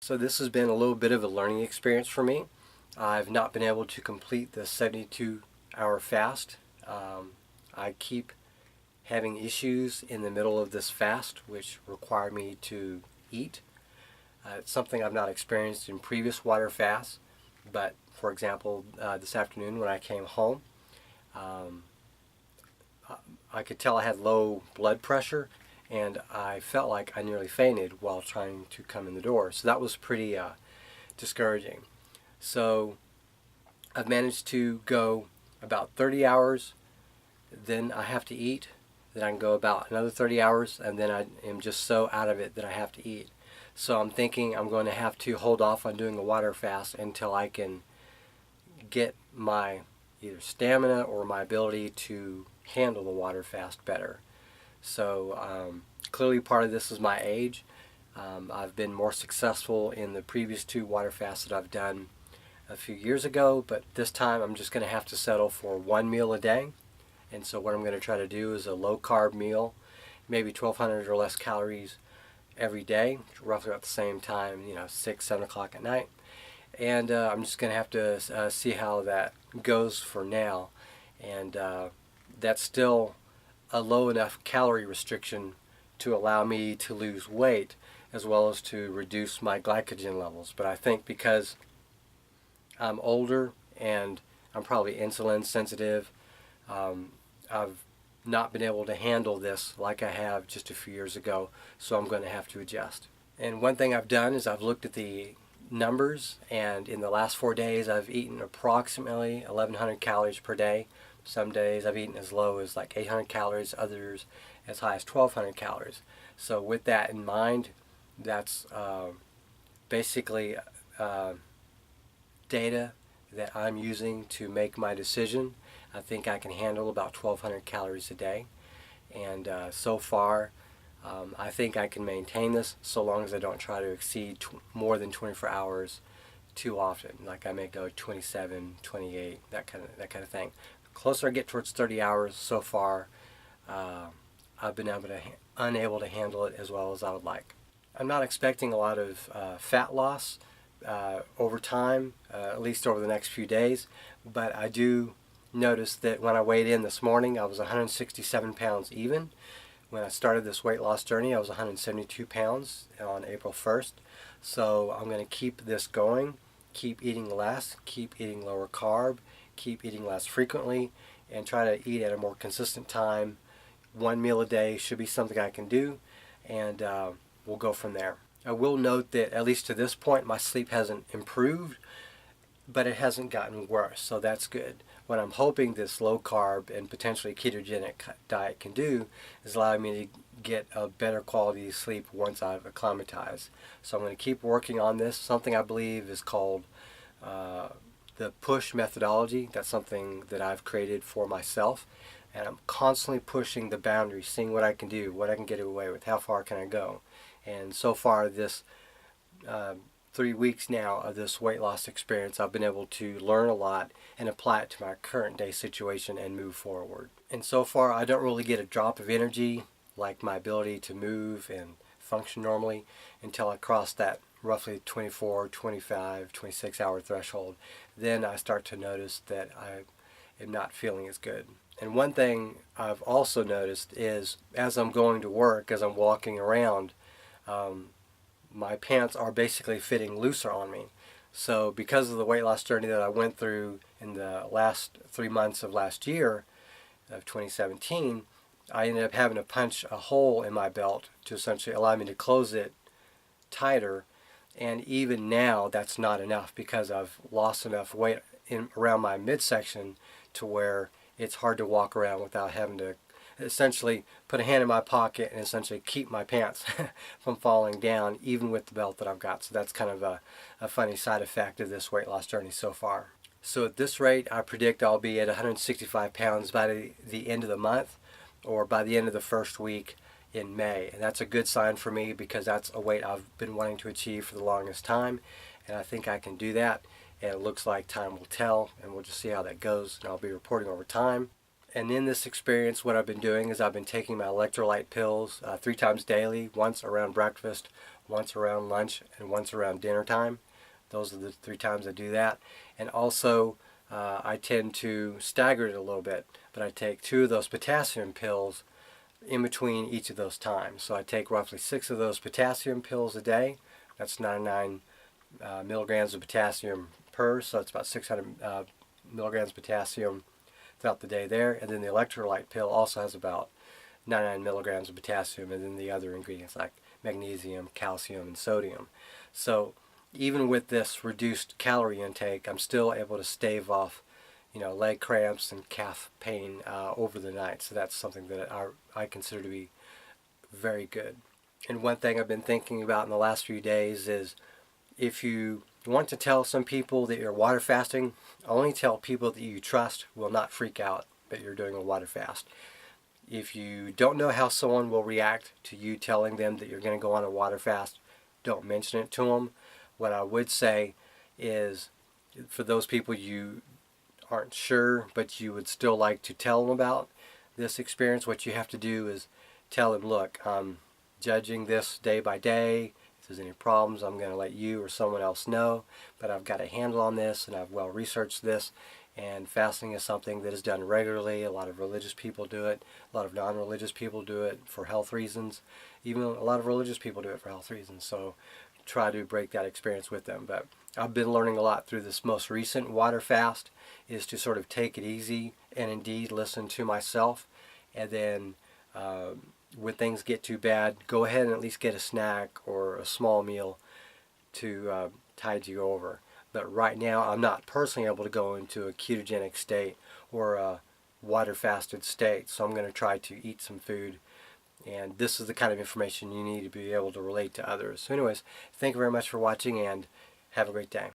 So this has been a little bit of a learning experience for me. I've not been able to complete the 72-hour fast. I keep having issues in the middle of this fast which require me to eat. It's something I've not experienced in previous water fasts, but for example, this afternoon when I came home, um, I could tell I had low blood pressure, and I felt like I nearly fainted while trying to come in the door. So that was pretty discouraging. So I've managed to go about 30 hours, then I have to eat, then I can go about another 30 hours, and then I am just so out of it that I have to eat. So I'm thinking I'm going to have to hold off on doing a water fast until I can get my either stamina or my ability to handle the water fast better. So clearly part of this is my age. I've been more successful in the previous two water fasts that I've done a few years ago, but this time I'm just going to have to settle for one meal a day. And so what I'm going to try to do is a low carb meal, maybe 1,200 or less calories every day, roughly at the same time, 6, 7 o'clock at night. And I'm just going to have to see how that goes for now. And that's still a low enough calorie restriction to allow me to lose weight as well as to reduce my glycogen levels. But I think because I'm older and I'm probably insulin sensitive, I've not been able to handle this like I have just a few years ago, so I'm going to have to adjust. And one thing I've done is I've looked at the numbers, and in the last 4 days I've eaten approximately 1,100 calories per day. Some days I've eaten as low as like 800 calories, others as high as 1,200 calories. So with that in mind, that's basically data that I'm using to make my decision. I think I can handle about 1,200 calories a day, and so far I think I can maintain this so long as I don't try to exceed more than 24 hours too often. Like I may go 27, 28, that kind of thing. The closer I get towards 30 hours, so far I've been unable to handle it as well as I would like. I'm not expecting a lot of fat loss over time, at least over the next few days, but I do notice that when I weighed in this morning, I was 167 pounds even. When I started this weight loss journey, I was 172 pounds on April 1st. So I'm going to keep this going, keep eating less, keep eating lower carb, keep eating less frequently, and try to eat at a more consistent time. One meal a day should be something I can do, and we'll go from there. I will note that at least to this point, my sleep hasn't improved, but it hasn't gotten worse, so that's good. What I'm hoping this low carb and potentially ketogenic diet can do is allow me to get a better quality of sleep once I've acclimatized. So I'm going to keep working on this, something I believe is called the push methodology. That's something that I've created for myself, and I'm constantly pushing the boundaries, seeing what I can do, what I can get away with, how far can I go. And so far this 3 weeks now of this weight loss experience, I've been able to learn a lot and apply it to my current day situation and move forward. And so far I don't really get a drop of energy, like my ability to move and function normally, until I cross that roughly 24, 25, 26 hour threshold. Then I start to notice that I am not feeling as good. And one thing I've also noticed is as I'm going to work, as I'm walking around, my pants are basically fitting looser on me. So because of the weight loss journey that I went through in the last 3 months of last year, of 2017, I ended up having to punch a hole in my belt to essentially allow me to close it tighter. And even now that's not enough because I've lost enough weight around my midsection to where it's hard to walk around without having to essentially put a hand in my pocket and essentially keep my pants from falling down, even with the belt that I've got. So that's kind of a funny side effect of this weight loss journey so far. So at this rate, I predict I'll be at 165 pounds by the end of the month, or by the end of the first week in May. And that's a good sign for me because that's a weight I've been wanting to achieve for the longest time, and I think I can do that. And it looks like time will tell, and we'll just see how that goes, and I'll be reporting over time. And in this experience, what I've been doing is I've been taking my electrolyte pills 3 times daily, once around breakfast, once around lunch, and once around dinner time. Those are the 3 times I do that. And also, I tend to stagger it a little bit, but I take 2 of those potassium pills in between each of those times. So I take roughly 6 of those potassium pills a day. That's 99 milligrams of potassium per, so it's about 600 milligrams of potassium throughout the day there. And then the electrolyte pill also has about 99 milligrams of potassium, and then the other ingredients like magnesium, calcium, and sodium. So even with this reduced calorie intake, I'm still able to stave off, leg cramps and calf pain over the night. So that's something that I consider to be very good. And one thing I've been thinking about in the last few days is, if you want to tell some people that you're water fasting, only tell people that you trust will not freak out that you're doing a water fast. If you don't know how someone will react to you telling them that you're going to go on a water fast, don't mention it to them. What I would say is, for those people you aren't sure but you would still like to tell them about this experience, what you have to do is tell them, look, I'm judging this day by day. If there's any problems, I'm going to let you or someone else know, but I've got a handle on this and I've well researched this, and fasting is something that is done regularly. A lot of religious people do it, a lot of non-religious people do it for health reasons, even a lot of religious people do it for health reasons. So try to break that experience with them. But I've been learning a lot through this most recent water fast, is to sort of take it easy and indeed listen to myself, and then when things get too bad, go ahead and at least get a snack or a small meal to tide you over. But right now, I'm not personally able to go into a ketogenic state or a water fasted state, so I'm going to try to eat some food. And this is the kind of information you need to be able to relate to others. So anyways, thank you very much for watching, and have a great day.